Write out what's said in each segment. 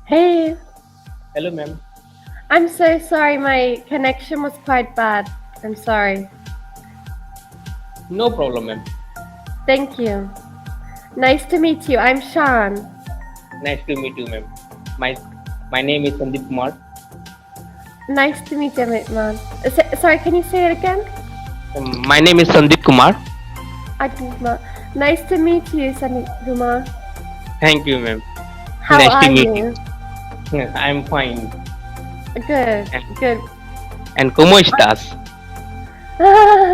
Hey, Hello, ma'am. I'm so sorry. My connection was quite bad. I'm sorry. No problem, ma'am. Thank you. Nice to meet you. I'm Sean. Nice to meet you, ma'am. My my name is Sandip Kumar. Nice to meet you, man. Sorry, can you say it again? My name is Sandip Kumar. Aduma. Nice to meet you, Saniduma. Thank you, ma'am. How Nice to are meet you. you? I'm fine. Good, And, good. and ¿cómo estás?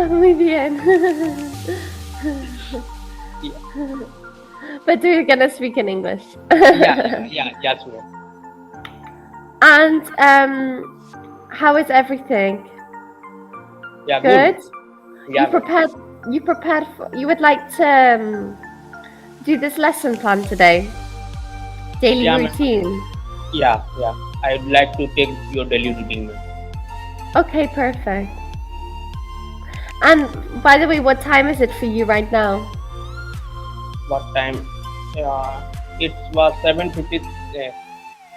Muy bien. Yeah, But we're gonna speak in English. yes, ma'am. And how is everything? Yeah, good. Good. You Yeah, ma'am. prepared. You prepared for. You would like to do this lesson plan today. Daily Yeah, ma'am. routine. Yeah. I'd like to take your daily routine, ma'am. Okay, perfect. And by the way, what time is it for you right now? What time? It was 7:50,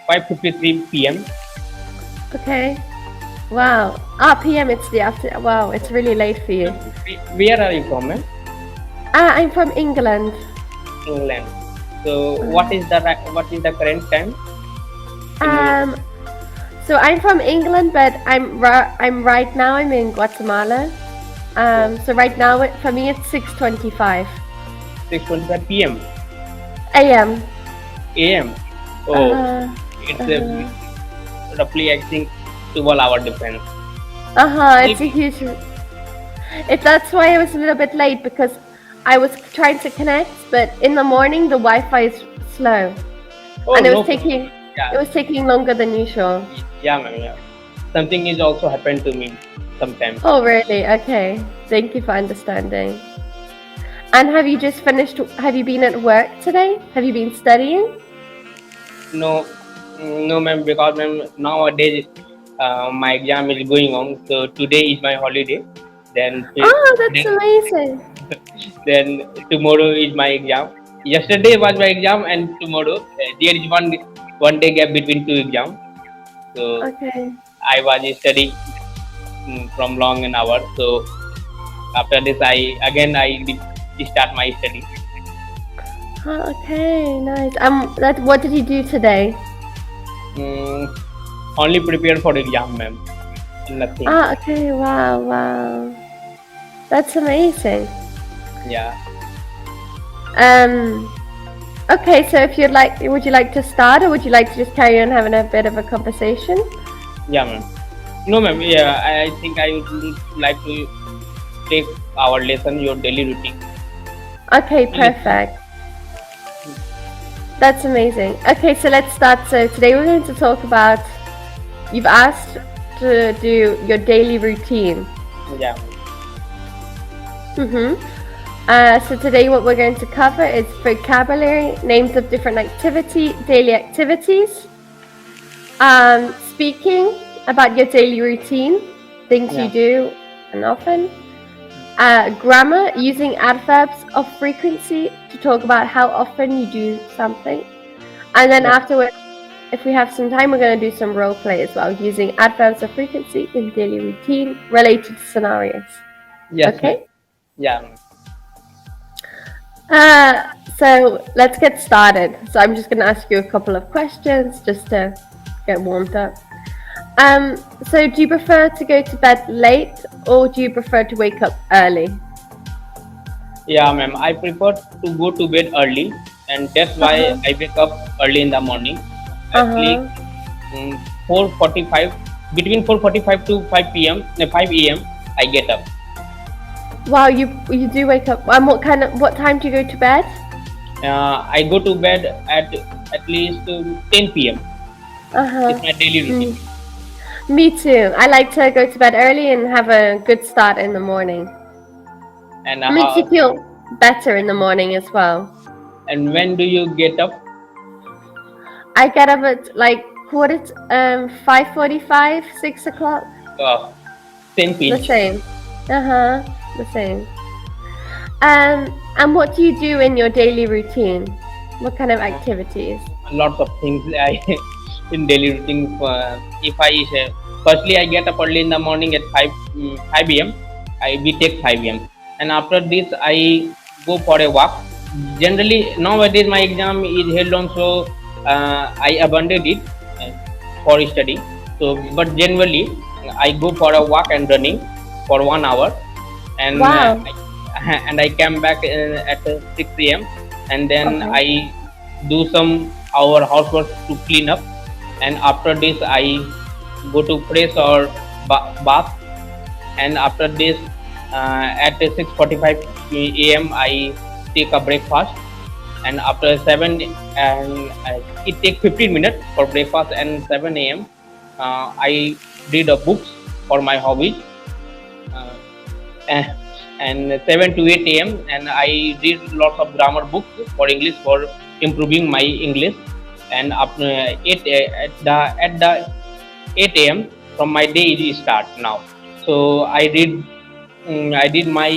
5:53 p.m. Okay. Wow. PM. It's the after. Wow. It's really late for you. Where are you from, ma'am? I'm from England. England. So Uh, what is the current time in you? Um. So I'm from England, but I'm right now. I'm in Guatemala. Oh, So right now, for me, it's 6:25 6:25 p.m. a.m. a.m. Oh, Uh it's huh. roughly I think 12-hour difference. It's a Maybe. huge. That's why I was a little bit late because I was trying to connect, but in the morning the Wi-Fi is slow, Oh, and no problem. it Yeah, was taking longer than usual. yeah, ma'am. Yeah. Something is also happened to me sometimes. Oh, really? Okay. Thank you for understanding. And have you just finished? Have you been at work today? Have you been studying? No, no, ma'am. Because ma'am, nowadays my exam is going on. So today is my holiday. Then Oh, that's then amazing. then tomorrow is my exam. Yesterday was my exam, and tomorrow there is one day gap between two exams. So Okay. I was studying from long an hour. So after this, I start my study. Okay, nice. That. What did you do today? Mm, only prepare for exam, ma'am. Nothing. Okay. Wow, wow. That's amazing. Yeah, Um. Okay, so if you'd like, would you like to start, or would you like to just carry on having a bit of a conversation? yeah, ma'am. No, ma'am. Yeah, I think I would like to take our lesson, your daily routine. Okay, Daily perfect. That's amazing. Okay, so let's start. So today we're going to talk about. You've asked to do your daily routine. Yeah, Mm-hmm. So today what we're going to cover is vocabulary, names of different daily activities, speaking about your daily routine, things you yeah, do and often, grammar, using adverbs of frequency to talk about how often you do something, and then yeah. afterwards, if we have some time, we're going to do some role play as well, using adverbs of frequency in daily routine related scenarios. Yes, ma'am. Okay? Yeah, ma'am. So let's get started. So I'm just going to ask you a couple of questions just to get warmed up. So do you prefer to go to bed late or do you prefer to wake up early? Yeah, ma'am. I prefer to go to bed early, and that's Uh why huh. I wake up early in the morning. Uh At least huh. 4:45, between 4:45 to 5 p.m. 5 a.m. I get up. Wow, you do wake up. What time do you go to bed? I go to bed at least 10 p.m. Uh huh. It's my daily routine. Mm. Me too. I like to go to bed early and have a good start in the morning. And It makes you feel better in the morning as well. and when do you get up? I get up at like 5:45, 6 o'clock. Uh, Same The pinch. same. Uh huh. The same. And what do you do in your daily routine? What kind of activities? Lots of things. in daily routine. If I firstly I get up early in the morning at 5 a.m. We take 5 a.m. and after this I go for a walk. Generally nowadays my exam is held on, so I abandoned it uh, for study. So but generally I go for a walk and running for 1 hour, and Wow. and I came back at 6 a.m. and then Okay. I do some our housework to clean up, and after this I go to fresh or bath, and after this at 6:45 a.m. I take a breakfast, and after 7 and it takes 15 minutes for breakfast, and 7 a.m. I read a books for my hobbies, uh, eh, and 7 to 8 a.m. and I read lots of grammar books for English for improving my English. And after 8 at the 8 a.m. from my day is start now. So I did my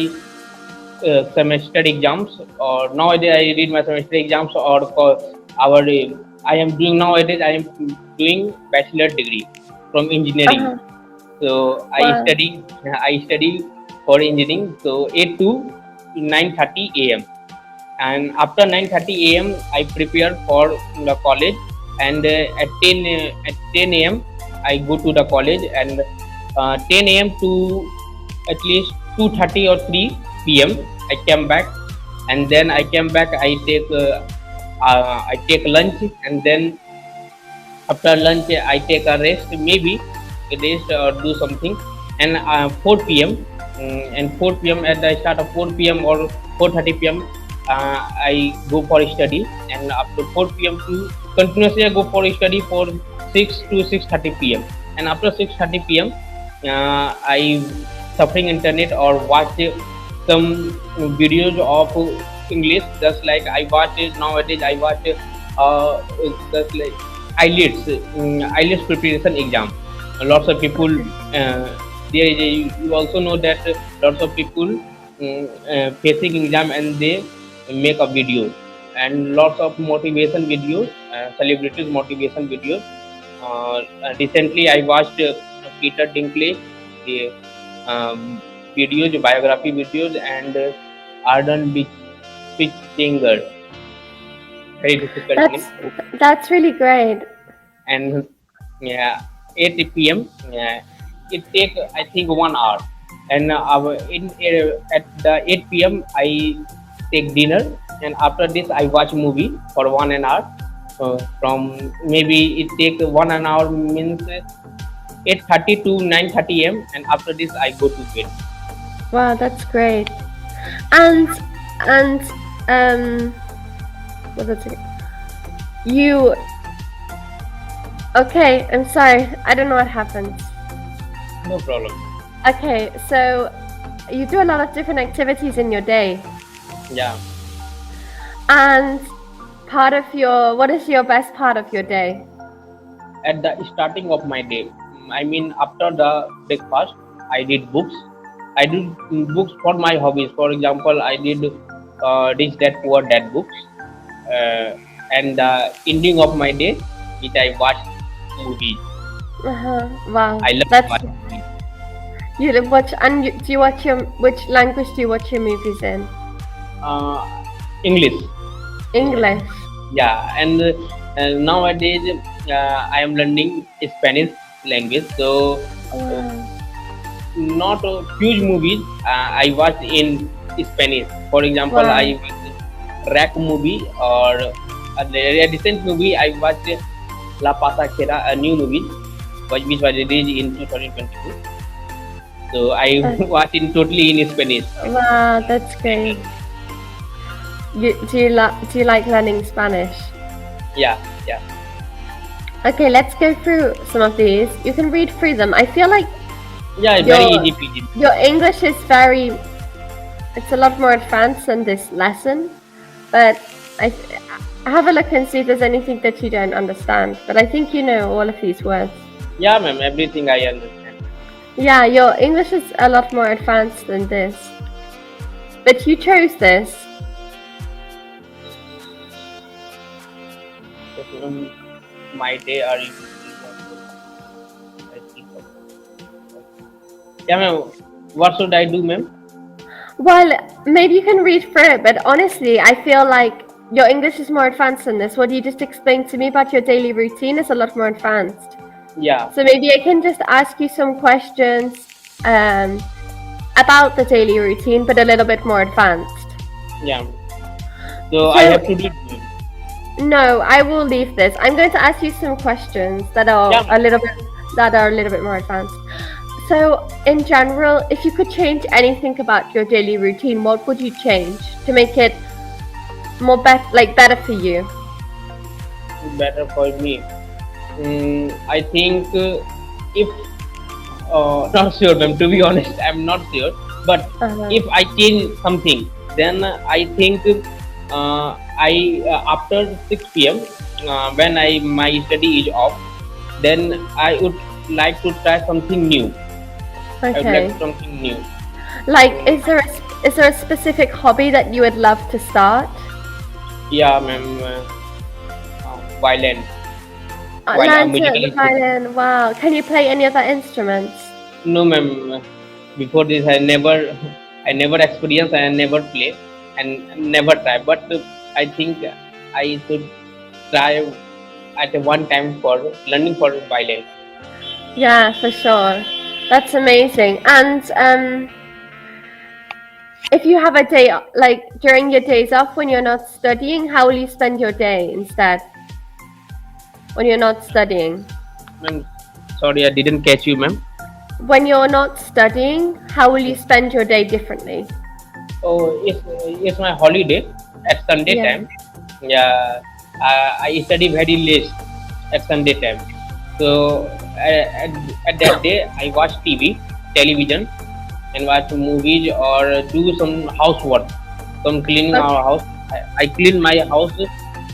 semester exams, or nowadays I read my semester exams, or for our I am doing nowadays I am doing bachelor degree from engineering. Uh-huh. So Wow. I study for engineering. So 8 to 9:30 a.m. and after 9:30 a.m. I prepare for the college, and at 10 a.m. I go to the college, and 10 a.m. to at least 2:30 or 3 p.m. I came back, and then I came back. I take lunch, and then after lunch I take a rest, maybe a rest or do something, and 4 p.m. And 4 p.m. at the start of 4 p.m. or 4:30 p.m. I go for study, and after 4 p.m. to continuously I go for study for 6 to 6:30 p.m. and after 6:30 p.m. I suffering internet or watch some videos of English, just like I watch it nowadays. I watch just like IELTS preparation exam. Lots of people Okay. there is you also know that lots of people facing exam, and they make a video, and lots of motivation videos, celebrities motivation videos. Recently I watched Peter Dinklage the videos, biography videos, and Arden Pitchinger, very difficult name. That's that's really great. And yeah, 8 p.m. Yeah, it take I think 1 hour, and at the 8 p.m. I take dinner, and after this I watch movie for 1 hour. From maybe it take 1 hour means 8:30 to 9:30 a.m. and after this I go to bed. Wow, that's great. And um what was it? You okay, I'm sorry. I don't know what happened. No problem. Okay, so you do a lot of different activities in your day. Yeah. And what is your best part of your day? At the starting of my day, I mean after the breakfast I read books. I do books for my hobbies. For example, I did Rich Dad Poor Dad books, uh, and the ending of my day which I watch movies. Uh-huh. Wow, I love to that's watch movies. do you watch your which language do you watch your movies in? uh, English. English. Yeah, and nowadays I am learning Spanish language. So uh, Wow. not huge movies I watch in Spanish. For example, Wow. I watch Rack movie, or a recent movie I watched La Pasajera, a new movie which was released in 2022. So I Uh, watch in totally in Spanish. wow, that's great. Do you like learning Spanish? Yeah, yeah, Okay, let's go through some of these. You can read through them. I feel like yeah. Very your easy peasy. your English is it's a lot more advanced than this lesson, but I have a look and see if there's anything that you don't understand. But I think you know all of these words. Yeah, ma'am. Everything I understand. Yeah, your English is a lot more advanced than this. But you chose this. Um, my day are I think yeah, ma'am. What should I do, ma'am? Well, maybe you can read through it, but honestly, I feel like your English is more advanced than this. What you just explained to me about your daily routine is a lot more advanced. Yeah, So maybe I can just ask you some questions um, about the daily routine, but a little bit more advanced. yeah. So I So have to do it, ma'am. no, I will leave this. I'm going to ask you some questions that are Yeah, ma'am. a little bit more advanced. So, in general, if you could change anything about your daily routine, what would you change to make it better for you? Better for me. I think if not sure, ma'am. To be honest, I'm not sure. But Uh-huh. if I change something, then I think I after 6 p.m. When I my study is off, then I would like to try something new. I would like Okay. something new. Like, Mm, is there a specific hobby that you would love to start? yeah, ma'am. Violin. While a Learn musical the instrument. violin. Wow. Can you play any other instruments? No, ma'am. Before this, I never experienced and never play and never try. But I think I should try at one time for learning for violin. Yeah, for sure. That's amazing. And if you have a day, like during your days off when you're not studying, how will you spend your day instead when you're not studying? Ma'am, sorry, I didn't catch you, ma'am. When you're not studying, how will you spend your day differently? Oh, it's my holiday at Sunday Yeah. time. Yeah, I study very late at Sunday time. So at that day, I watch television, and watch movies or do some housework, some cleaning Okay. our house. I clean my house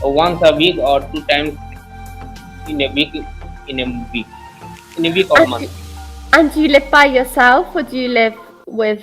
once a week or two times in a week, in a week, in a week or And, month. and do you live by yourself or do you live with